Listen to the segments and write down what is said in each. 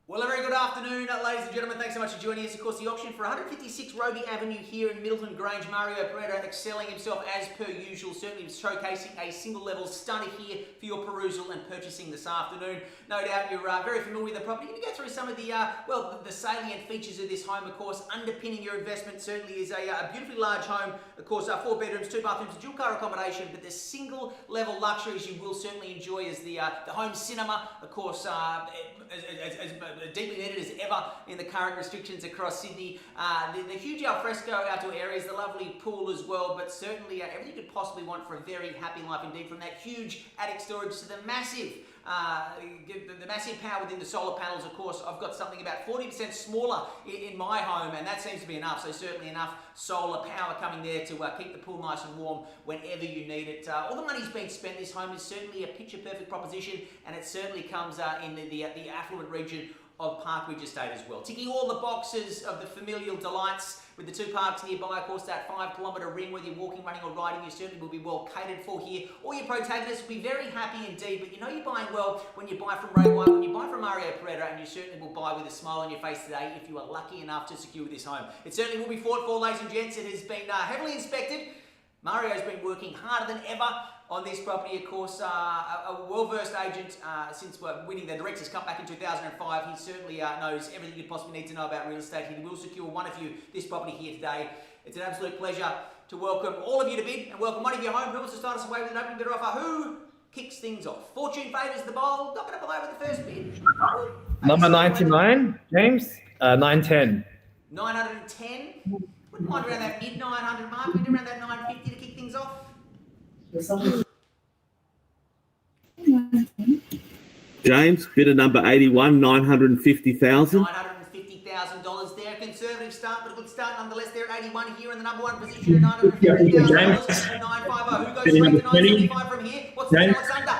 Well, a very good afternoon, ladies and gentlemen. Thanks so much for joining us. Of course, the auction for 156 Robey Avenue here in Middleton Grange. Mario Piredda excelling himself as per usual, certainly showcasing a single-level stunner here for your perusal and purchasing this afternoon. No doubt you're very familiar with the property. You're going to go through some of the salient features of this home, of course. Underpinning your investment certainly is a beautifully large home. Of course, 4 bedrooms, 2 bathrooms, dual car accommodation, but the single-level luxuries you will certainly enjoy is the home cinema, of course, as deeply needed as ever in the current restrictions across Sydney. The huge alfresco outdoor areas, the lovely pool as well, but certainly everything you could possibly want for a very happy life indeed, from that huge attic storage to the massive power within the solar panels. Of course, I've got something about 40% smaller in my home, and that seems to be enough. So certainly enough solar power coming there to keep the pool nice and warm whenever you need it. All the money's been spent. This home is certainly a picture-perfect proposition, and it certainly comes in the affluent region of Parkbridge Estate as well. Ticking all the boxes of the familial delights with the 2 parks nearby. Of course, that 5-kilometre ring, whether you're walking, running or riding, you certainly will be well catered for here. All your protagonists will be very happy indeed, but you know you're buying well when you buy from Ray White, when you buy from Mario Piredda, and you certainly will buy with a smile on your face today if you are lucky enough to secure this home. It certainly will be fought for, ladies and gents. It has been heavily inspected. Mario's been working harder than ever on this property, of course, a well-versed agent since winning the Directors' Cup back in 2005. He certainly knows everything you possibly need to know about real estate. He will secure one of you this property here today. It's an absolute pleasure to welcome all of you to bid and welcome one of you home. Who wants to start us away with an opening bidder offer? Who kicks things off? Fortune favours the bowl. Not going to blow with the first bid. Number 99, James, 910. 910. Wouldn't mind around that mid-900 mark. We'd do around that 950 to kick things off. James, bidder number 81, $950,000. $950,000 there. A conservative start, but a good start nonetheless there at 81 here in the number 1 position at $950,000. 950. Who goes straight to 975 from here? What's the balance under?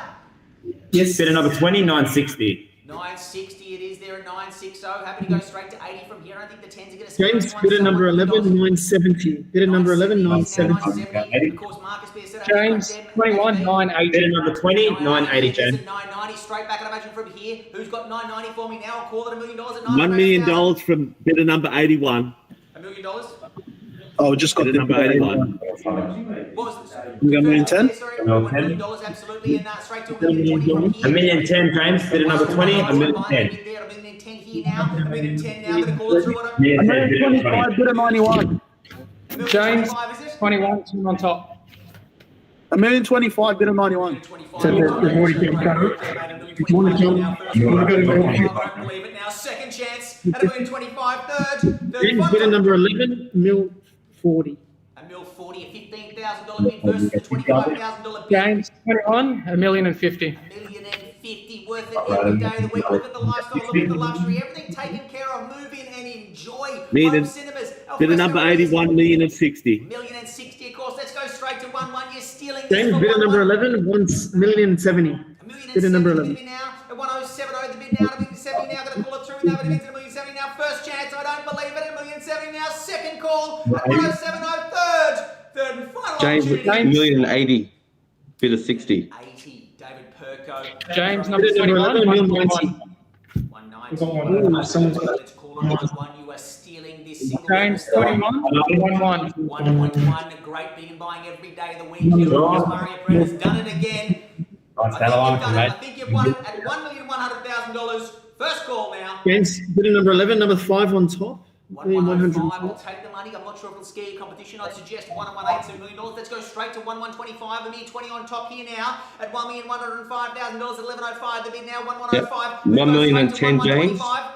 Yes, bidder number 20, 960. 960 it is there at 960. Happy to go straight to 80 from here. I don't think the 10s are going to James, bidder number 11, 970. Bidder number 11, 970. Of course, Marcus Beer said James, 21, 980. Bidder number 20, 980, James. 990 straight back, I'd imagine, from here. Who's got 990 for me now? I'll call it $1 million at $1 million from bidder number 81. $1 million? Oh, just got Bidder number 81. What was it? You got $1 million 10? Sorry, $1 million, absolutely, and straight to $1 million 20 from here. $1 million 10, James. Bidder number 20, $1 million 10. $1 million 10 here now. $1 million 10 now. Going to call it through what? Yeah, $1 million 25, bidder 91. James, 25, is it? 21, 2 on top. $1 million 25, bidder 91. 25. So they've already been covered. If you want to jump, I don't believe it now. Second chance at $1 million 25. Third James, bidder number 11, mil 40. $1 million 40, a $15,000 bid versus a $25,000 bid. James, 21, $1 million and 50. $1 million and 50, worth it every day of the week. Look at the lifestyle, look at the luxury, everything taken care of. Move in and enjoy. Home cinemas. Bidder number 81, $1 million and 60. $1 million and 60, of course. Let's go straight to 1-1. You're stealing. James, bidder number 11, $1 million and 70. $1 million and Bidder number 70 11. bid now at 107.0 the bid now at $1 million 70 now. Going to call it through now, but it's $1 million 70 now. First chance, I don't believe it. $1 million 70 now. Second call at 107.0. Third and final James, opportunity. $1 million 80. Bidder 60. 80. David Perko. James, number 21, 190. 190. Let's call it 1-1. You are stealing this single. James, 21, 1-1. 1-1. A great bid and buying every day of the week. Mario Piredda's done it again. I think you've won it at $1,100,000. First call now. James, bidder number 11, number 5 on top. 1-105. I'll take the money. I'm not sure if it'll scare your competition. I'd suggest 1-1-8, $2 million. Let's go straight to 1-125. $1 million 20 on top here now at $1,105,000 at $11.05. The bid now 1-105. $1 million and 10, James. $1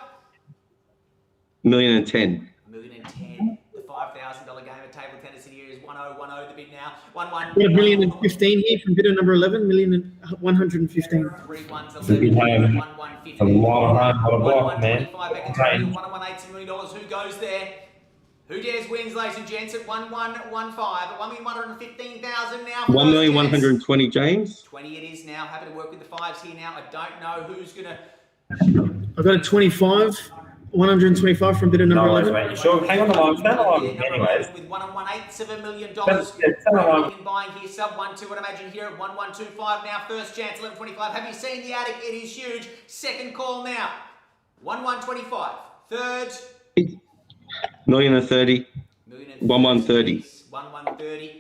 million and 10. $1 million and 10. The $5,000 game at table tennis in here is 1-0-1-0. The bid now 1-1. $1 million and 15 here from bidder number 11, $1 million and 115. 3 1s 11. 1-1-15. A lot of block, man. 1-1-8 $1 million. Who goes there? Who dares wins, ladies and gents, at 1-1-15 at $1,115,000 now. $1 million 120, James. 20 it is now. Happy to work with the fives here now. I don't know who's gonna. I've got a 25, 125 from bidder number 11. Mate, you sure? Hang on the line. Stand on. Anyways. With 1-1-8 of $1 million. Stand on. In buying here, sub 1-2. I'd imagine here at 1-1-25 now. First chance 11.25. Have you seen the attic? It is huge. Second call now. 1125. Third. Million and 30. 1130. 1130.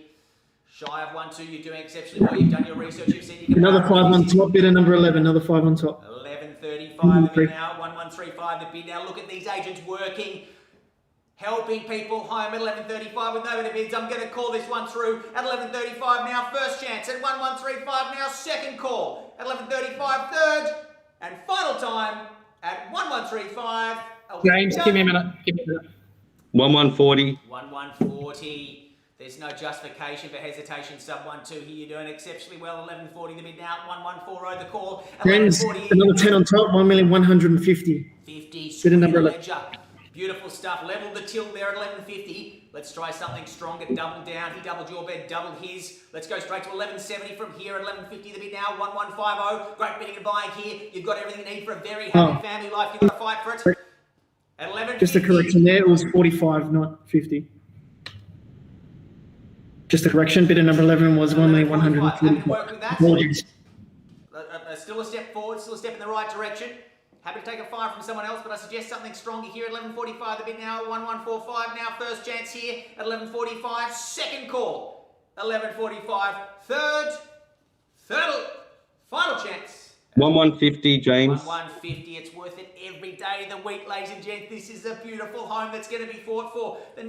Shy of 1-2. You're doing exceptionally well. You've done your research. You've seen you can Another 5 on top. Bidder number 11. Another 5 on top. 1135 the bid now. 1135 the bid now. Look at these agents working, helping people home at 1135 with no better bids. I'm going to call this one through at 1135 now. First chance at 1135 now. Second call at 1135. Third and final time at 1135. James, give me a minute. 1140. 1140. There's no justification for hesitation. Sub 1-2 here. You're doing exceptionally well. 1140 the bid now. 1140 the call. James, another 10 on top. 1,150,000. 50. Bidder number 11. Ledger. Beautiful stuff. Level the till there at 1150. Let's try something stronger. Double down. He doubled your bid, doubled his. Let's go straight to 1170 from here at 1150 the bid now. 1150. Great bidding and buying here. You've got everything you need for a very happy family life. You've got to fight for it. At 1150. Just a correction there. It was 45, not 50. Just a correction. Bidder number 11 was 1,150,000. Apologies. Still a step forward. Still a step in the right direction. Happy to take a 5 from someone else, but I suggest something stronger here at 1145 the bid now. 1145 now. First chance here at 1145. Second call. 1145. Third. Final chance. 1150, James. 1150. It's worth it every day of the week, ladies and gents. This is a beautiful home that's going to be fought for. The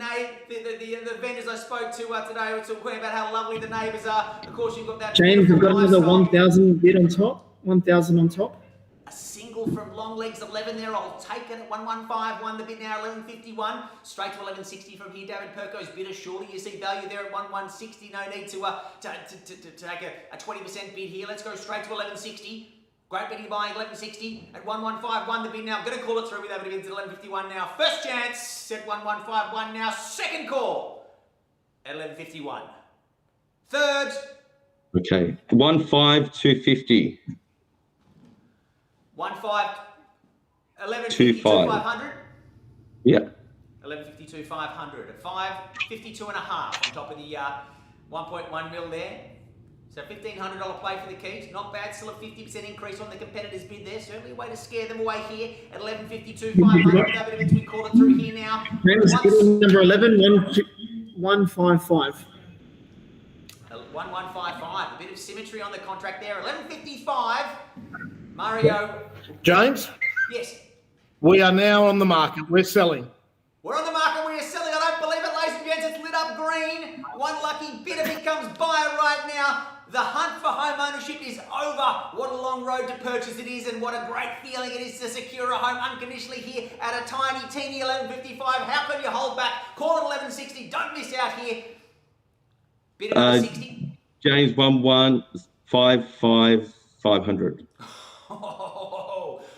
vendors I spoke to today were talking about how lovely the neighbours are. Of course, you've got that. James, we've got another 1,000 bid on top. 1,000 on top. A single from Long Legs 11 there. I'll take it at 1151. The bid now 1151. Straight to 1160 from here. David Perko's bidder. Surely you see value there at 1160. No need to take a 20% bid here. Let's go straight to 1160. Great bidding buying 1160 at 1151 the bid now. I'm going to call it through with over bids at 1151 now. First chance at 1151 now. Second call at 1151. Third. Okay. 15250. 1152 500. Yeah. 1152 500. A 552 and a half on top of the 1.1 mil there. So $1,500 play for the keys, not bad. Still a 50% increase on the competitors' bid there. Certainly a way to scare them away here at 1152 500. We call it through here now. Number 11, 155. 1155. A bit of symmetry on the contract there. 1155. Mario. James, Yes. we are now on the market. We're selling. We're on the market. We are selling. I don't believe it, ladies and gents. It's lit up green. One lucky bidder becomes buyer right now. The hunt for home ownership is over. What a long road to purchase it is, and what a great feeling it is to secure a home unconditionally here at a tiny, teeny 1155. How can you hold back? Call it 1160. Don't miss out here. Bidder number 60. James, 1155 500.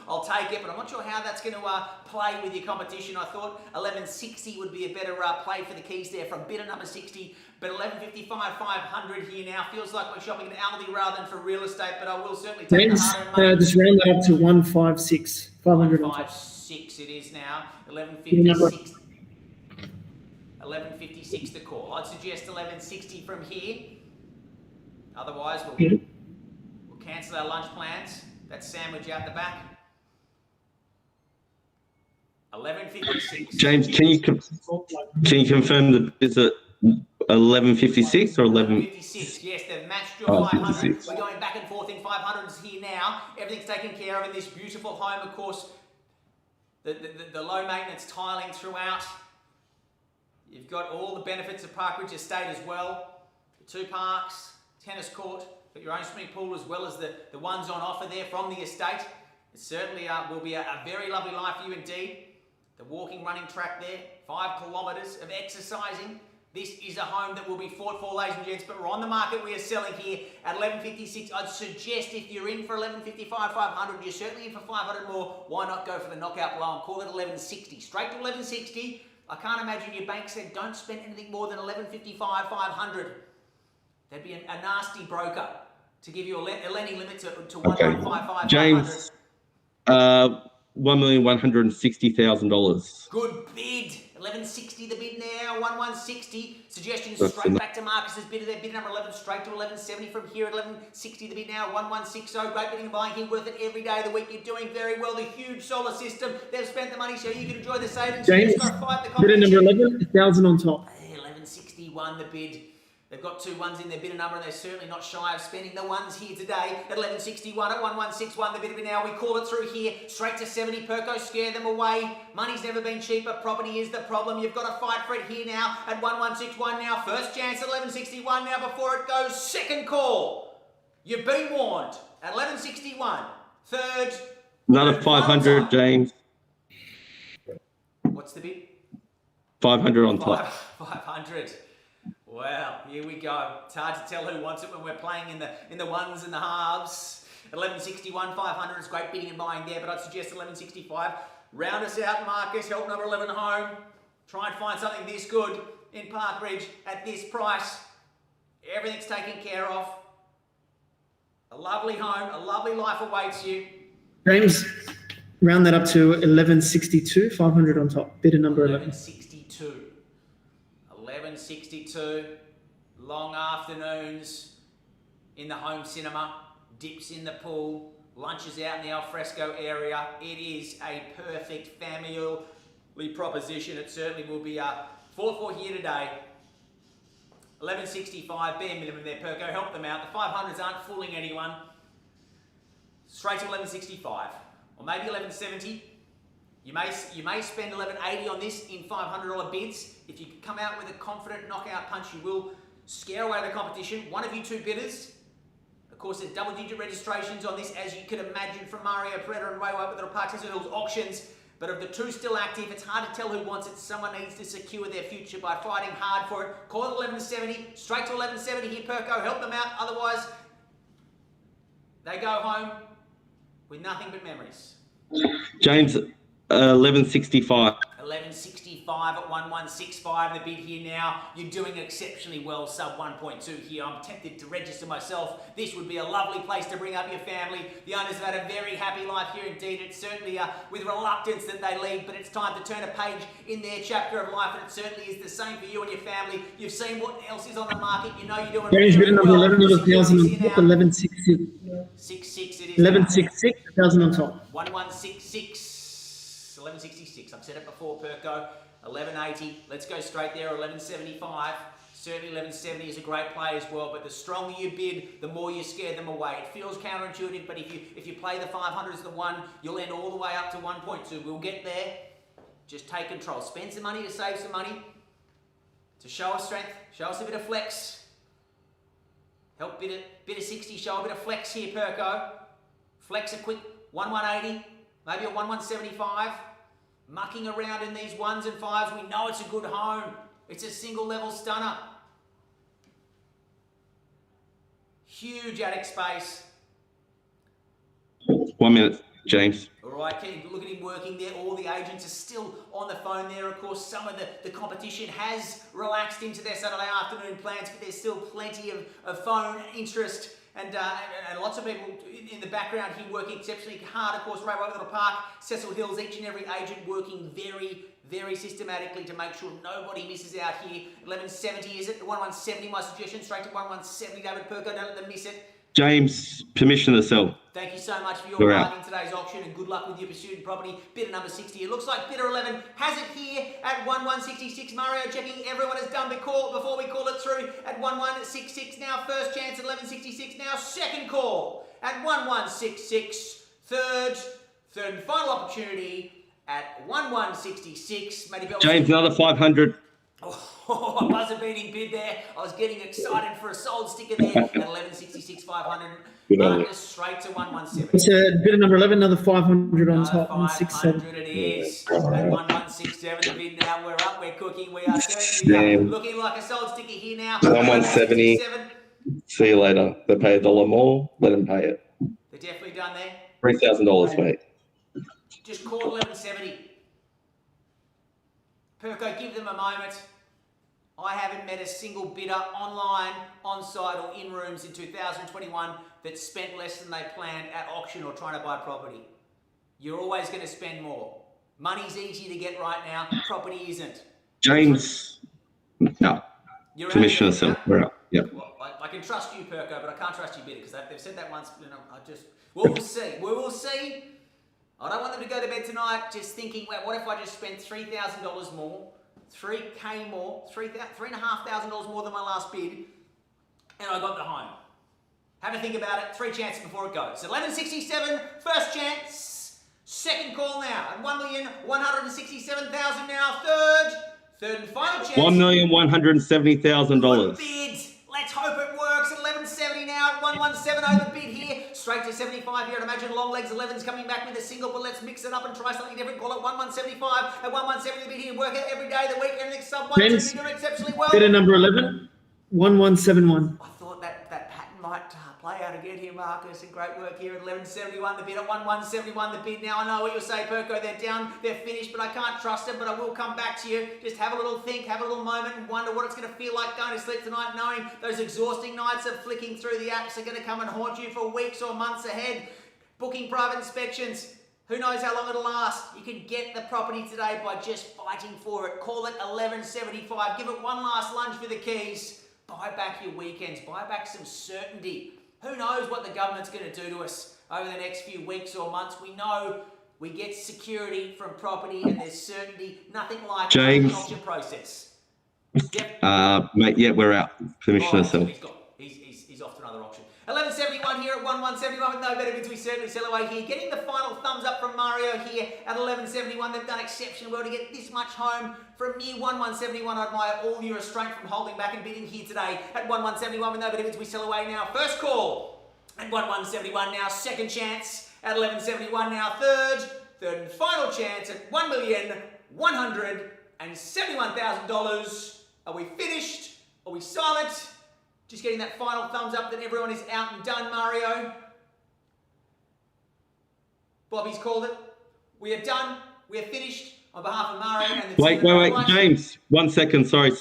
I'll take it, but I'm not sure how that's going to play with your competition. I thought 1160 would be a better play for the keys there from bidder number 60, but 1155 500 here now feels like we're shopping at Aldi rather than for real estate. But I will certainly take James, the hard-earned money. just round that up to 156. 500 on top. 156 it is now. 1156. 1156 the call. I'd suggest 1160 from here. Otherwise, we'll cancel our lunch plans. That sandwich out the back. 1156. James, can you confirm that it's at 1156 or 1156? Yes, they've matched your 500. 56. We're going back and forth in 500s here now. Everything's taken care of in this beautiful home. Of course, the low maintenance tiling throughout. You've got all the benefits of Parkbridge Estate as well. The 2 parks, tennis court, got your own swimming pool as well as the ones on offer there from the estate. It certainly will be a very lovely life for you indeed. The walking, running track there, 5 kilometres of exercising. This is a home that will be fought for, ladies and gents, but we're on the market. We are selling here at 1156. I'd suggest if you're in for 1155 500, you're certainly in for 500 more. Why not go for the knockout blow and call it 1160? Straight to 1160. I can't imagine your bank said don't spend anything more than 1155 500. That'd be a nasty broker to give you a lending limit to 1155 James, $1,160,000. Good bid. 1160 the bid now. 1160. Suggestions That's straight enough. back to Marcus's bid of their bid number 11 straight to 1170 from here at 1160 the bid now. 1160. Great bidding and buying here. Worth it every day of the week. You're doing very well. The huge solar system. They've spent the money so you can enjoy the savings. James, You just gotta fight the bidder number competition. 11, 1,000 on top. 1161 the bid. They've got 2 ones in their bidder number and they're certainly not shy of spending the ones here today at 1161 at 1161 the bidder bid now. We call it through here straight to 70. Perko, scare them away. Money's never been cheaper. Property is the problem. You've got to fight for it here now at 1161 now. First chance at 1161 now before it goes. Second call. You've been warned at 1161. Third. Another 500, James. What's the bid? 500 on top. 500. Well, here we go. It's hard to tell who wants it when we're playing in the ones and the halves. 1161, 500 is great bidding and buying there, but I'd suggest 1165. Round us out, Marcus. Help number 11 home. Try and find something this good in Parkbridge at this price. Everything's taken care of. A lovely home, a lovely life awaits you. James, round that up to 1162, 500 on top. Bidder number 11. 1162. 1162. Long afternoons in the home cinema. Dips in the pool. Lunches out in the alfresco area. It is a perfect family proposition. It certainly will be 4-4 here today. 1165, bare minimum there, Perko. Help them out. The 500s aren't fooling anyone. Straight to 1165. Or maybe 1170. You may spend 1180 on this in $500 bids. If you come out with a confident knockout punch, you will scare away the competition. One of you 2 bidders. Of course, there's double-digit registrations on this, as you can imagine, from Mario Piredda and Rayway with the Park Hills auctions. But of the 2 still active, it's hard to tell who wants it. Someone needs to secure their future by fighting hard for it. Call it 1170, straight to 1170 here, Perko. Help them out. Otherwise, they go home with nothing but memories. James, 1165. 1165 at 1165, the bid here now. You're doing exceptionally well, sub 1.2 here. I'm tempted to register myself. This would be a lovely place to bring up your family. The owners have had a very happy life here indeed. It's certainly with reluctance that they leave, but it's time to turn a page in their chapter of life, and it certainly is the same for you and your family. You've seen what else is on the market. You know you're doing James, bidder number well. 11, another 1,000 on top. 1166. 66 it is. 1166, 1,000 on top. 1166. 1166. I've said it before, Perko. 1180. Let's go straight there. 1175. Certainly 1170 is a great play as well, but the stronger you bid, the more you scare them away. It feels counterintuitive, but if you play the 500 as the one, you'll end all the way up to 1.2. We'll get there. Just take control. Spend some money to save some money. To show us strength. Show us a bit of flex. Help bid of 60. Show a bit of flex here, Perko. Flex a quick 1180. Maybe a 1175. Mucking around in these 1s and 5s. We know it's a good home. It's a single level stunner. Huge attic space. 1 minute, James. All right, look at him working there. All the agents are still on the phone there. Of course, some of the competition has relaxed into their Saturday afternoon plans, but there's still plenty of phone interest. And lots of people in the background here working exceptionally hard. Of course, Rayway Little Park, Cecil Hills, each and every agent working very, very systematically to make sure nobody misses out here. 1170 is it? 1170, my suggestion. Straight to 1170, David Perko. Don't let them miss it. James, permission to sell. Thank you so much for your We're part out. in today's auction, and good luck with your pursuit and property. Bidder number 60. It looks like bidder 11 has it here at 1166. Mario checking everyone has done before we call it through at 1166 now. First chance at 1166 now. Second call at 1166. Third and final opportunity at 1166. Matty Bell. James, another 500. Oh, a buzzer-beating bid there. I was getting excited for a sold sticker there at 1166, 500. Marcus straight to 117. It's bidder number 11, another 500 on top. 167. 500 it is. At 1167, the bid now. We're up, we're cooking. We are certainly looking like a sold sticker here now. 1170. See you later. They pay $1 more. Let them pay it. They're definitely done there. $3,000, mate. Just call 1170. Perko, give them a moment. I haven't met a single bidder online, on-site or in rooms in 2021 that spent less than they planned at auction or trying to buy property. You're always going to spend more. Money's easy to get right now. Property isn't. James, no. You're Permission to out sell. there, We're out. Yep. well, I can trust you, Perko, but I can't trust you, Bidder, because they've said that once. We'll see. We will see. I don't want them to go to bed tonight just thinking, well, what if I just spent $3,000 more, $3K more, $3,500 more than my last bid, and I got the home. Have a think about it. 3 chances before it goes. 1167, first chance. Second call now at 1,167,000 now. Third and final chance. $1,170,000. Bid. Let's hope it works. 1170 now at 1170 the bid here. Straight to 75 here. I'd imagine long legs 11's coming back with a single, but let's mix it up and try something different. Call it 1175 at 1170 the bid here. Work it every day of the week. Everything sub 1 James, you're doing exceptionally well. Bidder number 11, 1171. I thought that pattern might play out again here, Marcus. And great work here at 1171 the bid at 1171 the bid. Now I know what you'll say, Perko. They're down, they're finished, but I can't trust them. But I will come back to you. Just have a little think, have a little moment, and wonder what it's going to feel like going to sleep tonight, knowing those exhausting nights of flicking through the apps are going to come and haunt you for weeks or months ahead. Booking private inspections. Who knows how long it'll last? You can get the property today by just fighting for it. Call it 1175. Give it one last lunge for the keys. Buy back your weekends. Buy back some certainty. Who knows what the government's going to do to us over the next few weeks or months? We know we get security from property and there's certainty. Nothing like James. an auction process. Yep. Mate, yeah, we're out. Permission to sell. He's off to another auction. 1171 here at 1171 with no better bids. We certainly sell away here. Getting the final thumbs up from Mario here at 1171. They've done exceptionally well to get this much home from near 1171. I admire all your restraint from holding back and bidding here today at 1171 with no better bids. We sell away now. First call at 1171 now. Second chance at 1171 now. Third and final chance at $1,171,000. Are we finished? Are we silent? Just getting that final thumbs up that everyone is out and done, Mario. Bobby's called it. We are done. We are finished. On behalf of Mario and the Wait, James. 1 second, sorry.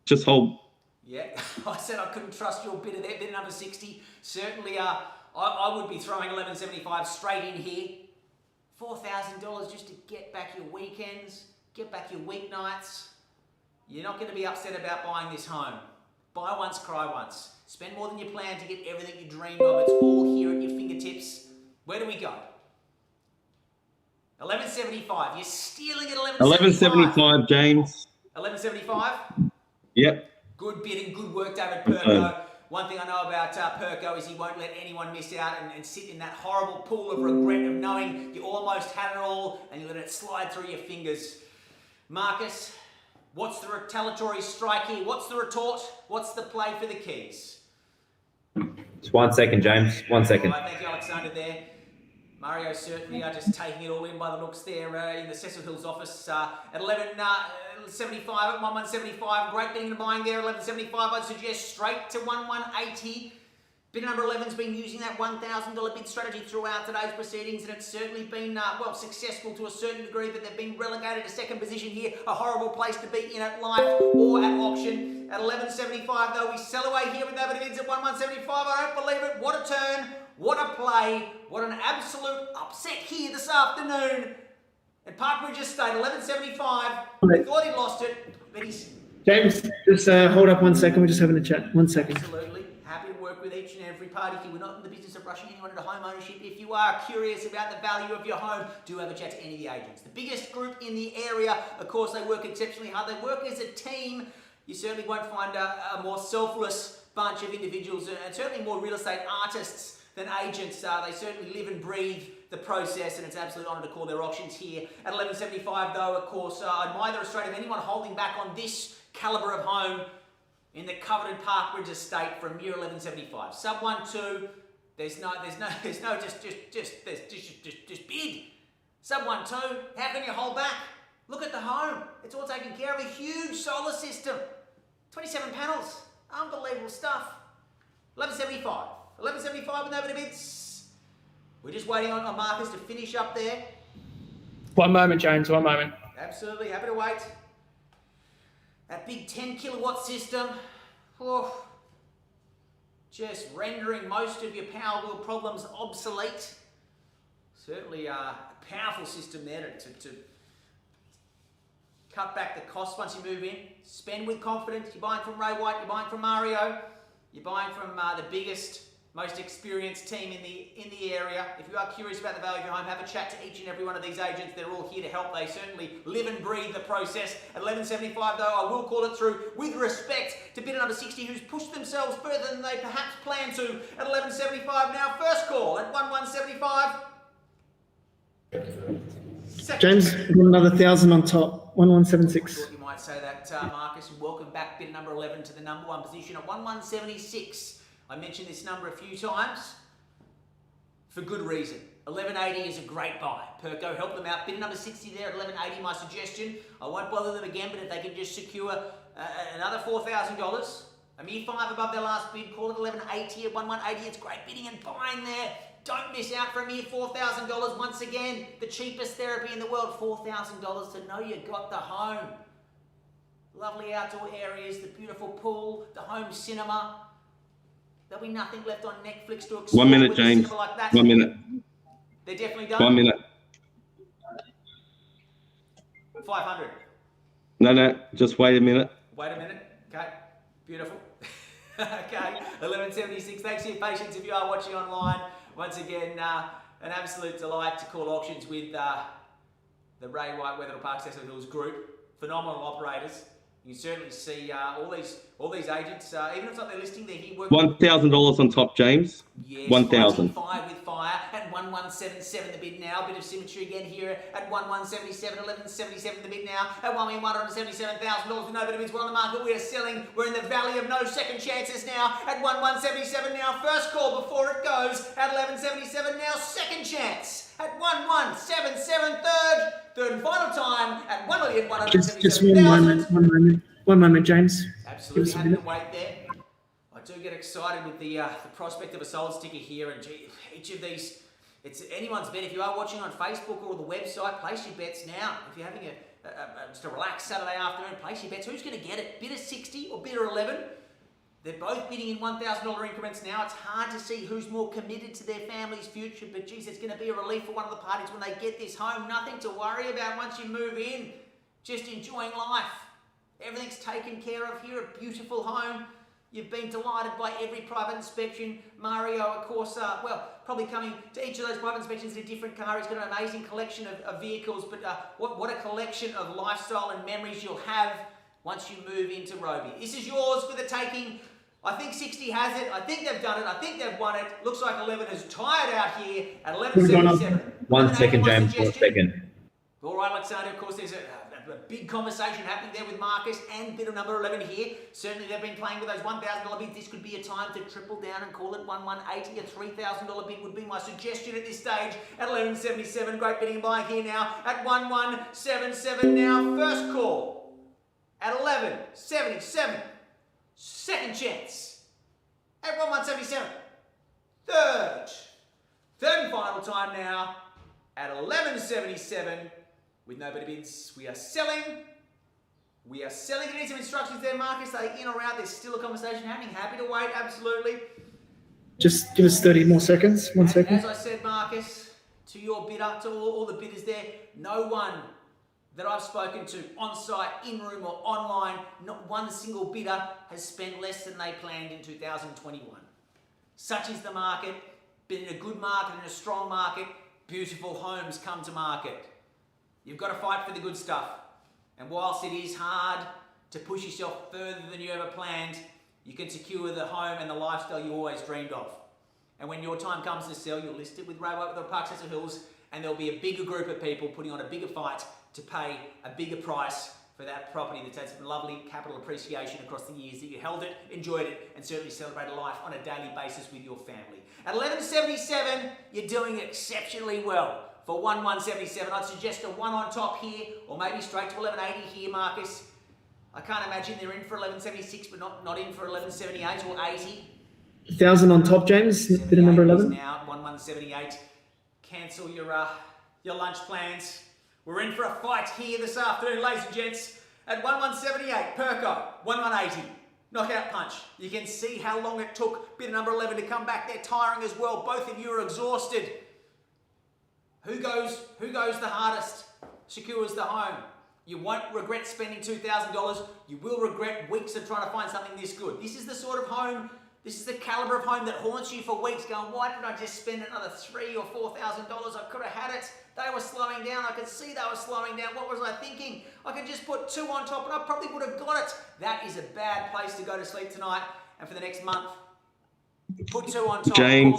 Just hold. Yeah, I said I couldn't trust your bidder there. Bidder number 60. Certainly, I would be throwing 1175 straight in here. $4,000 just to get back your weekends, get back your weeknights. You're not going to be upset about buying this home. Buy once, cry once. Spend more than you planned to get everything you dreamed of. It's all here at your fingertips. Where do we go? 1175. You're stealing at 1175, James. 1175? Yep. Good bidding, good work, David Perko. One thing I know about Perko is he won't let anyone miss out and sit in that horrible pool of regret of knowing you almost had it all and you let it slide through your fingers. Marcus, what's the retaliatory strike here? What's the retort? What's the play for the keys? Just 1 second, James. 1 second. All right, thank you, Alexander, there. Mario certainly are just taking it all in by the looks there in the Cecil Hills office at 1175 at 1175. Great bidding and buying there, 1175. I'd suggest straight to 1180. Bidder number 11's been using that $1,000 bid strategy throughout today's proceedings, and it's certainly been, well, successful to a certain degree, but they've been relegated to second position here. A horrible place to be in at life or at auction. At 1175, though, we sell away here with nobody bids at 1175. I don't believe it. What a turn. What a play. What an absolute upset here this afternoon. At Parkbridge Estate, 1175. They thought he'd lost it, but he's... James, just hold up 1 second. We're just having a chat. 1 second. Absolutely. Happy to work with each and every party here. We're not in the business of rushing anyone into home ownership. If you are curious about the value of your home, do have a chat to any of the agents. The biggest group in the area, of course, they work exceptionally hard. They work as a team. You certainly won't find a more selfless bunch of individuals and certainly more real estate artists than agents. They certainly live and breathe the process, and it's an absolute honour to call their auctions here. At 1175, though, of course, I admire the restraint of anyone holding back on this calibre of home in the coveted Parkbridge Estate from year 1175. Sub 1-2, there's just bid. Sub 1-2, how can you hold back? Look at the home. It's all taken care of. A huge solar system. 27 panels. Unbelievable stuff. 1175. 1175 with nobody bids. We're just waiting on Marcus to finish up there. 1 moment, James, 1 moment. Absolutely, happy to wait. That big 10 kilowatt system, just rendering most of your power wheel problems obsolete. Certainly a powerful system there to cut back the costs once you move in. Spend with confidence. You're buying from Ray White, you're buying from Mario, you're buying from the biggest, most experienced team in the area. If you are curious about the value of your home, have a chat to each and every one of these agents. They're all here to help. They certainly live and breathe the process. At 11.75 though, I will call it through with respect to bidder number 60, who's pushed themselves further than they perhaps planned to at 11.75 now. First call at 11.75. James, got another 1,000 on top. 1176. I thought you might say that, Marcus. Welcome back, bidder number 11, to the number one position at 1176. I mentioned this number a few times for good reason. 1180 is a great buy. Perko, help them out. Bidder number 60 there at 1180, my suggestion. I won't bother them again, but if they can just secure another $4,000, a mere 5 above their last bid, call it 1180 at 1180. It's great bidding and buying there. Don't miss out for a mere $4,000. Once again, the cheapest therapy in the world, $4,000 to know you got the home. Lovely outdoor areas, the beautiful pool, the home cinema. There'll be nothing left on Netflix to explore. 1 minute, with a James. cinema like that. 1 minute. They're definitely done. 1 minute. 500. No, just wait a minute. Wait a minute. Okay. Beautiful. Okay. 1176. Thanks for your patience if you are watching online. Once again, an absolute delight to call auctions with the Ray White Weatherall Park Cecil Hills group. Phenomenal operators. You can certainly see all these agents, even if it's not their listing, they're here working. $1,000 on top, James. Yes, 1,000. Fire with fire at 1177 the bid now. A bit of symmetry again here at 1177, 1177 the bid now. At $1,177,000 with no bit of bids. We're on the market. We are selling. We're in the valley of no second chances now at 1177 now. First call before it goes at 1177 now. Second chance at 1177 third. Third and final time at Just one moment, James. Absolutely, having to wait there. I do get excited with the prospect of a sold sticker here, and gee, each of these, it's anyone's bet. If you are watching on Facebook or the website, place your bets now. If you're having just a relaxed Saturday afternoon, place your bets. Who's going to get it? Bidder 60 or bidder 11? They're both bidding in $1,000 increments now. It's hard to see who's more committed to their family's future, but geez, it's going to be a relief for one of the parties when they get this home. Nothing to worry about once you move in. Just enjoying life. Everything's taken care of here. A beautiful home. You've been delighted by every private inspection. Mario, of course, probably coming to each of those private inspections in a different car. He's got an amazing collection of vehicles, but what a collection of lifestyle and memories you'll have once you move into Robey. This is yours for the taking. I think 60 has it. I think they've done it. I think they've won it. Looks like 11 is tired out here at 11.77. 1 second, James. 1 second. All right, Alexander, of course, there's a big conversation happening there with Marcus and bidder number 11 here. Certainly they've been playing with those $1,000 bids. This could be a time to triple down and call it 1180. A $3,000 bid would be my suggestion at this stage at 11.77. Great bidding and buying here now at 1177 now. First call at 11.77. Second chance at 1177. Third and final time now at 11.77. With no better bids, we are selling. We are selling. You need some instructions there, Marcus. Are they in or out? There's still a conversation happening. Happy to wait, absolutely. Just give us 30 more seconds. 1 second. As I said, Marcus, to your bidder, to all the bidders there, no one that I've spoken to on-site, in-room or online, not one single bidder has spent less than they planned in 2021. Such is the market. Been in a good market, in a strong market, beautiful homes come to market. You've got to fight for the good stuff. And whilst it is hard to push yourself further than you ever planned, you can secure the home and the lifestyle you always dreamed of. And when your time comes to sell, you'll list it with Ray White Weatherall Park Cecil Hills, and there'll be a bigger group of people putting on a bigger fight to pay a bigger price for that property that's had some lovely capital appreciation across the years that you held it, enjoyed it, and certainly celebrated life on a daily basis with your family. At 11.77, you're doing exceptionally well. For 1177, I'd suggest a 1 on top here, or maybe straight to 1180 here, Marcus. I can't imagine they're in for 1176, but not in for 1178 or 80. 1,000 on top, James. Bidder number 11. Now at 1178. Cancel your lunch plans. We're in for a fight here this afternoon, ladies and gents. At 1178, Perko, 1180. Knockout punch. You can see how long it took bidder number 11 to come back. They're tiring as well. Both of you are exhausted. Who goes the hardest? Secures the home. You won't regret spending $2,000. You will regret weeks of trying to find something this good. This is the sort of home, this is the caliber of home that haunts you for weeks going, why didn't I just spend another $3,000 or $4,000? I could have had it. They were slowing down. I could see they were slowing down. What was I thinking? I could just put 2 on top and I probably would have got it. That is a bad place to go to sleep tonight and for the next month. Put 2 on top. James,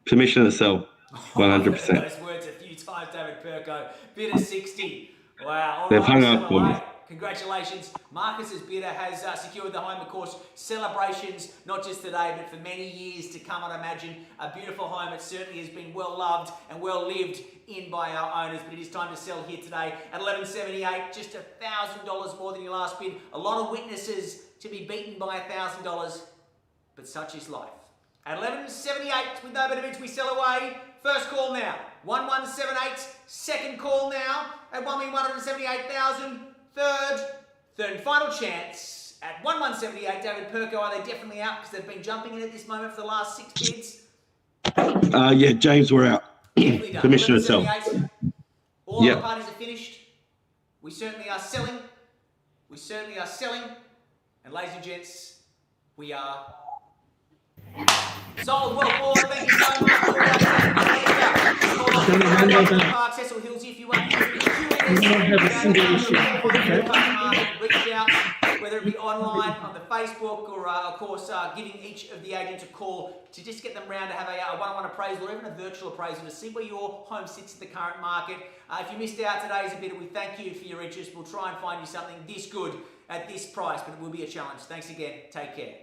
permission to sell. 100%. Those words a few times, David Perko. Bid of 60. Wow. All They've right, hung up so for me. Congratulations. Marcus's bidder has secured the home, of course. Celebrations, not just today, but for many years to come, I'd imagine. A beautiful home. It certainly has been well loved and well lived in by our owners, but it is time to sell here today at $11.78, just $1,000 more than your last bid. A lot of witnesses to be beaten by $1,000, but such is life. At $11.78, with no better bids, we sell away. First call now, 1178. Second call now at $1,178,000. Third and final chance at 1178. David Perko, are they definitely out because they've been jumping in at this moment for the last 6 bids? Yeah, James, we're out. Definitely done. Permission to sell. 1178. All Yep. the parties are finished. We certainly are selling. We certainly are selling. And ladies and gents, we are sold. Well, Paul, thank you so much. Park, Cecil Hills, if you want to have a single issue. reach out, whether it be online, on the Facebook, or of course giving each of the agents a call to just get them round to have a one-on-one appraisal or even a virtual appraisal to see where your home sits in the current market. If you missed out today's a bit, we thank you for your interest. We'll try and find you something this good at this price, but it will be a challenge. Thanks again. Take care.